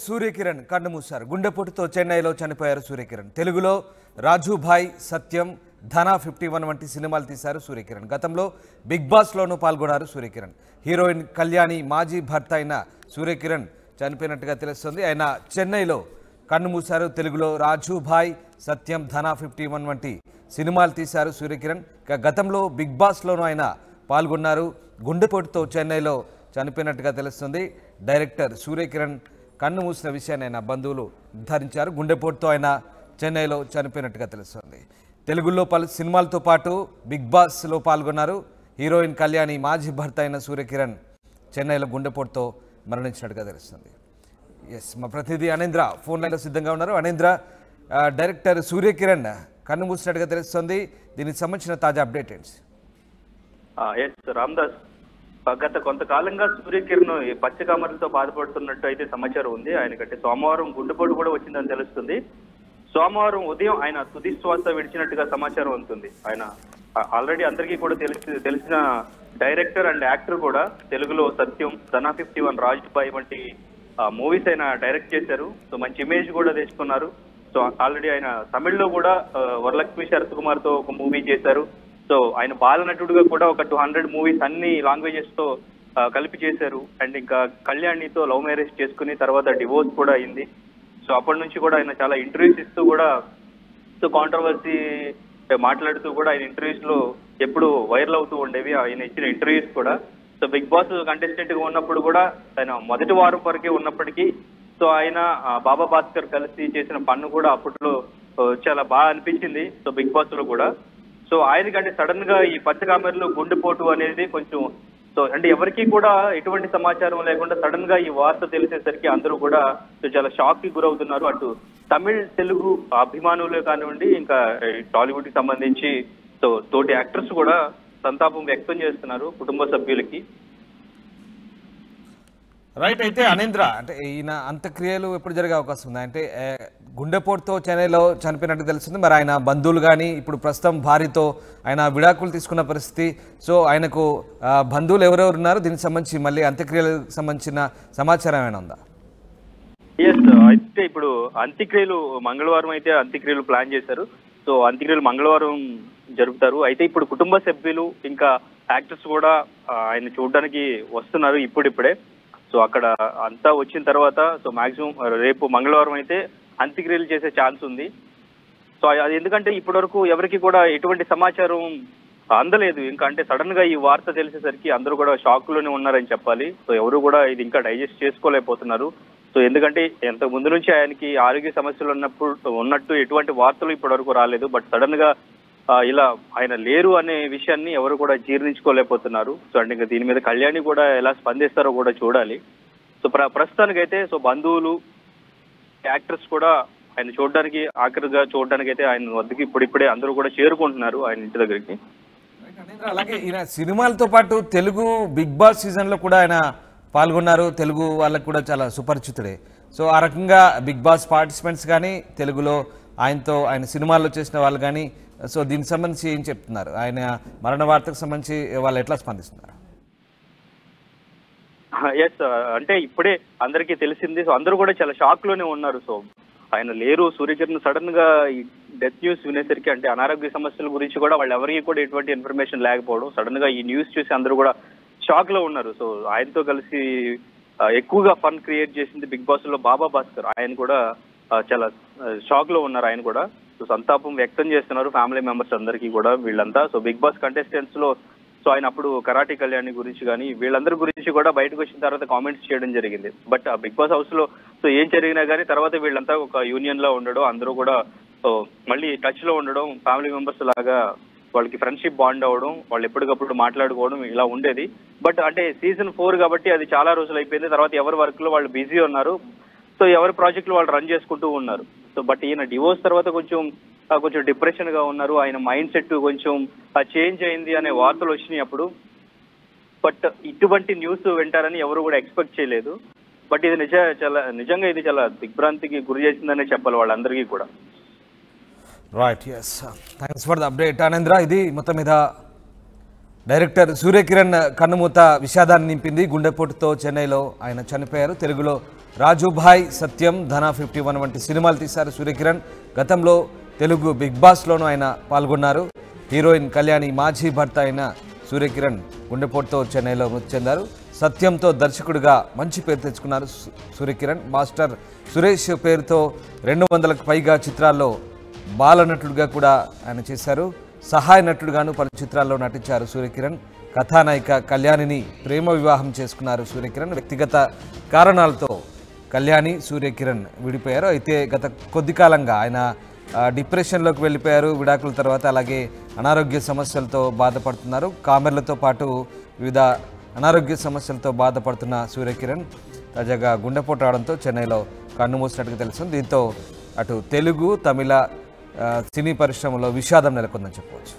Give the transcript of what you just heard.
సూర్యకిరణ్ కన్నుమూశారు. గుండెపోటుతో చెన్నైలో చనిపోయారు సూర్యకిరణ్. తెలుగులో రాజుభాయ్, సత్యం, ధన 51 వంటి సినిమాలు తీశారు సూర్యకిరణ్. గతంలో బిగ్ బాస్లోనూ పాల్గొన్నారు సూర్యకిరణ్. హీరోయిన్ కళ్యాణి మాజీ భర్త అయిన సూర్యకిరణ్ చనిపోయినట్టుగా తెలుస్తుంది. ఆయన చెన్నైలో కన్నుమూశారు. తెలుగులో రాజుభాయ్, సత్యం, ధన 51 వంటి సినిమాలు తీశారు సూర్యకిరణ్. గతంలో బిగ్ బాస్లోనూ ఆయన పాల్గొన్నారు. గుండెపోటుతో చెన్నైలో చనిపోయినట్టుగా తెలుస్తుంది. డైరెక్టర్ సూర్యకిరణ్ కన్ను మూసిన విషయాన్ని ఆయన బంధువులు నిర్ధారించారు. గుండెపోటుతో ఆయన చెన్నైలో చనిపోయినట్టుగా తెలుస్తుంది. తెలుగులో పలు సినిమాలతో పాటు బిగ్ బాస్లో పాల్గొన్నారు. హీరోయిన్ కళ్యాణి మాజీ భర్త అయిన సూర్యకిరణ్ చెన్నైలో గుండెపోటుతో మరణించినట్టుగా తెలుస్తుంది. ఎస్, మా ప్రతినిధి అనేంద్ర ఫోన్ లైన్లో సిద్ధంగా ఉన్నారు. అనేంద్ర, డైరెక్టర్ సూర్యకిరణ్ కన్ను మూసినట్టుగా తెలుస్తుంది. దీనికి సంబంధించిన తాజా అప్డేట్ ఏంటి? రామ్దాస్, గత కొంతకాలంగా సూర్యకిరణ్ పచ్చకామర్లతో బాధపడుతున్నట్టు అయితే సమాచారం ఉంది. ఆయనకంటే సోమవారం గుండెపోటు కూడా వచ్చిందని తెలుస్తుంది. సోమవారం ఉదయం ఆయన తుది శ్వాస విడిచినట్టుగా సమాచారం ఉంటుంది. ఆయన ఆల్రెడీ అందరికీ కూడా తెలిసిన డైరెక్టర్ అండ్ యాక్టర్ కూడా. తెలుగులో సత్యం, ధన 51, రాజుభాయ్ వంటి మూవీస్ ఆయన డైరెక్ట్ చేశారు. సో మంచి ఇమేజ్ కూడా తెచ్చుకున్నారు. సో ఆల్రెడీ ఆయన తమిళ్లో కూడా వరలక్ష్మి శరత్ కుమార్ తో ఒక మూవీ చేశారు. సో ఆయన బాలనటుడుగా కూడా ఒక 200 మూవీస్ అన్ని లాంగ్వేజెస్ తో కలిపి చేశారు. అండ్ ఇంకా కళ్యాణితో లవ్ మ్యారేజ్ చేసుకుని తర్వాత డివోర్స్ కూడా అయింది. సో అప్పటి నుంచి కూడా ఆయన చాలా ఇంటర్వ్యూస్ ఇస్తూ కూడా, సో కాంట్రవర్సీ మాట్లాడుతూ కూడా ఆయన ఇంటర్వ్యూస్ లో ఎప్పుడు వైరల్ అవుతూ ఉండేవి ఆయన ఇచ్చిన ఇంటర్వ్యూస్ కూడా. సో బిగ్ బాస్ కంటెస్టెంట్ గా ఉన్నప్పుడు కూడా ఆయన మొదటి వారం వరకే ఉన్నప్పటికీ సో ఆయన బాబా భాస్కర్ కలిసి చేసిన పన్ను కూడా అప్పట్లో చాలా బాగా అనిపించింది. సో బిగ్ బాస్ లో కూడా సో ఆయనకంటే సడన్ గా ఈ పచ్చకామెరలో గుండెపోటు అనేది కొంచెం, సో అంటే ఎవరికి కూడా ఎటువంటి సమాచారం లేకుండా సడన్ గా ఈ వార్త తెలిసేసరికి అందరూ కూడా చాలా షాక్ కి గురవుతున్నారు. అటు తమిళ్, తెలుగు అభిమానులే కానివ్వండి, ఇంకా టాలీవుడ్ కి సంబంధించి సో తోటి యాక్టర్స్ కూడా సంతాపం వ్యక్తం చేస్తున్నారు కుటుంబ సభ్యులకి. రైట్. అయితే అనేంద్ర, అంటే ఈయన అంత్యక్రియలు ఎప్పుడు జరిగే అవకాశం ఉంది? అంటే గుండెపోటుతో చెన్నైలో చనిపోయినట్టు తెలుస్తుంది. మరి ఆయన బంధువులు కానీ ఇప్పుడు ప్రస్తుతం భార్యతో ఆయన విడాకులు తీసుకున్న పరిస్థితి. సో ఆయనకు బంధువులు ఎవరెవరు ఉన్నారు? దీనికి సంబంధించి మళ్ళీ అంత్యక్రియలకు సంబంధించిన సమాచారం ఏమైనా ఉందా? ఎస్, అయితే ఇప్పుడు అంత్యక్రియలు మంగళవారం అయితే అంత్యక్రియలు ప్లాన్ చేశారు. సో అంత్యక్రియలు మంగళవారం జరుపుతారు. అయితే ఇప్పుడు కుటుంబ సభ్యులు ఇంకా యాక్టర్స్ కూడా ఆయన చూడడానికి వస్తున్నారు ఇప్పుడిప్పుడే. సో అక్కడ అంతా వచ్చిన తర్వాత సో మాక్సిమం రేపు మంగళవారం అయితే అంత్యక్రియలు చేసే ఛాన్స్ ఉంది. సో అది ఎందుకంటే ఇప్పటి వరకు ఎవరికి కూడా ఎటువంటి సమాచారం అందలేదు. ఇంకా అంటే సడన్ గా ఈ వార్త తెలిసేసరికి అందరూ కూడా షాక్ లోనే ఉన్నారని చెప్పాలి. సో ఎవరు కూడా ఇది ఇంకా డైజెస్ట్ చేసుకోలేకపోతున్నారు. సో ఎందుకంటే ఎంత ముందు నుంచి ఆయనకి ఆరోగ్య సమస్యలు ఉన్నట్టు ఎటువంటి వార్తలు ఇప్పటి వరకు రాలేదు. బట్ సడన్ గా ఇలా ఆయన లేరు అనే విషయాన్ని ఎవరు కూడా జీర్ణించుకోలేకపోతున్నారు. సో అంటే ఇంకా దీని మీద కళ్యాణి కూడా ఎలా స్పందిస్తారో కూడా చూడాలి. సో ప్రస్తుతానికైతే సో బంధువులు, యాక్టర్స్ కూడా ఆయన చూడడానికి, ఆఖరిగా చూడడానికి అయితే ఆయన వద్దకి ఇప్పుడిప్పుడే అందరూ కూడా చేరుకుంటున్నారు ఆయన ఇంటి దగ్గరికి. అలాగే ఈయన సినిమాలతో పాటు తెలుగు బిగ్ బాస్ సీజన్ లో కూడా ఆయన పాల్గొన్నారు. తెలుగు వాళ్ళకు కూడా చాలా సుపరిచితుడే. సో ఆ రకంగా బిగ్ బాస్ పార్టిసిపెంట్స్ కానీ, తెలుగులో ఆయనతో ఆయన సినిమాల్లో చేసిన వాళ్ళు కానీ, సో దీనికి సంబంధించి ఏం చెప్తున్నారు? ఆయన మరణ వార్తకు సంబంధించి వాళ్ళు ఎట్లా స్పందిస్తున్నారు? ఎస్, అంటే ఇప్పుడే అందరికీ తెలిసింది. సో అందరూ కూడా చాలా షాక్ లోనే ఉన్నారు. సో ఆయన లేరు, సూర్యకిరణ్ సడన్ గా ఈ డెత్ న్యూస్ వినేసరికి, అంటే అనారోగ్య సమస్యల గురించి కూడా వాళ్ళు ఎవరికి కూడా ఎటువంటి ఇన్ఫర్మేషన్ లేకపోవడం, సడన్ గా ఈ న్యూస్ చూసి అందరూ కూడా షాక్ లో ఉన్నారు. సో ఆయనతో కలిసి ఎక్కువగా ఫన్ క్రియేట్ చేసింది బిగ్ బాస్ లో బాబా భాస్కర్. ఆయన కూడా చాలా షాక్ లో ఉన్నారు. ఆయన కూడా సో సంతాపం వ్యక్తం చేస్తున్నారు ఫ్యామిలీ మెంబర్స్ అందరికీ కూడా వీళ్ళంతా. సో బిగ్ బాస్ కంటెస్టెంట్స్ లో సో ఆయన అప్పుడు కరాటే కళ్యాణి గురించి కానీ వీళ్ళందరి గురించి కూడా బయటకు వచ్చిన తర్వాత కామెంట్స్ చేయడం జరిగింది. బట్ ఆ బిగ్ బాస్ హౌస్ లో సో ఏం జరిగినా కానీ తర్వాత వీళ్ళంతా ఒక యూనియన్ లో ఉండడం, అందరూ కూడా సో మళ్ళీ టచ్ లో ఉండడం, ఫ్యామిలీ మెంబర్స్ లాగా వాళ్ళకి ఫ్రెండ్షిప్ బాండ్ అవ్వడం, వాళ్ళు ఎప్పటికప్పుడు మాట్లాడుకోవడం ఇలా ఉండేది. బట్ అంటే సీజన్ 4 కాబట్టి అది చాలా రోజులు అయిపోయింది. తర్వాత ఎవరి వర్క్ లో వాళ్ళు బిజీ ఉన్నారు. సో ఎవరి ప్రాజెక్టులు వాళ్ళు రన్ చేసుకుంటూ ఉన్నారు. సో బట్ ఈయన డివోర్స్ తర్వాత కొంచెం డిప్రెషన్ గా ఉన్నారు. ఆయన మైండ్ సెట్ కొంచెం చేంజ్ అయింది అనే వార్తలు వచ్చినాయి అప్పుడు. బట్ ఇటువంటి న్యూస్ వింటారని ఎవరు కూడా ఎక్స్పెక్ట్ చేయలేదు. బట్ ఇది నిజంగా ఇది చాలా దిగ్భ్రాంతికి గురి చేసిందనే చెప్పాలి వాళ్ళందరికీ కూడా. Right, yes, thanks for the update Anendra. ఇది మొత్తం మీద డైరెక్టర్ సూర్యకిరణ్ కన్నుమూత విషాదాన్ని నింపింది. గుండెపోటుతో చెన్నైలో ఆయన చనిపోయారు. తెలుగులో రాజుభాయ్, సత్యం, ధన 51 వంటి సినిమాలు తీశారు సూర్యకిరణ్. గతంలో తెలుగు బిగ్ బాస్లోనూ ఆయన పాల్గొన్నారు. హీరోయిన్ కళ్యాణి మాజీ భర్త అయిన సూర్యకిరణ్ గుండెపోటుతో చెన్నైలో మృతి చెందారు. సత్యంతో దర్శకుడిగా మంచి పేరు తెచ్చుకున్నారు సూర్యకిరణ్. మాస్టర్ సురేష్ పేరుతో 200కు పైగా చిత్రాల్లో బాలనటుడిగా కూడా ఆయన చేశారు. సహాయ నటుడుగాను పలు చిత్రాల్లో నటించారు సూర్యకిరణ్. కథానాయిక కళ్యాణిని ప్రేమ వివాహం చేసుకున్నారు సూర్యకిరణ్. వ్యక్తిగత కారణాలతో కళ్యాణి, సూర్యకిరణ్ విడిపోయారు. అయితే గత కొద్ది కాలంగా ఆయన డిప్రెషన్లోకి వెళ్ళిపోయారు విడాకుల తర్వాత. అలాగే అనారోగ్య సమస్యలతో బాధపడుతున్నారు. కామెర్లతో పాటు వివిధ అనారోగ్య సమస్యలతో బాధపడుతున్న సూర్యకిరణ్ తాజాగా గుండెపోటు రావడంతో చెన్నైలో కన్నుమూసినట్టుగా తెలుస్తుంది. దీంతో అటు తెలుగు, తమిళ సినీ పరిశ్రమలో విషాదం నెలకొందని చెప్పవచ్చు.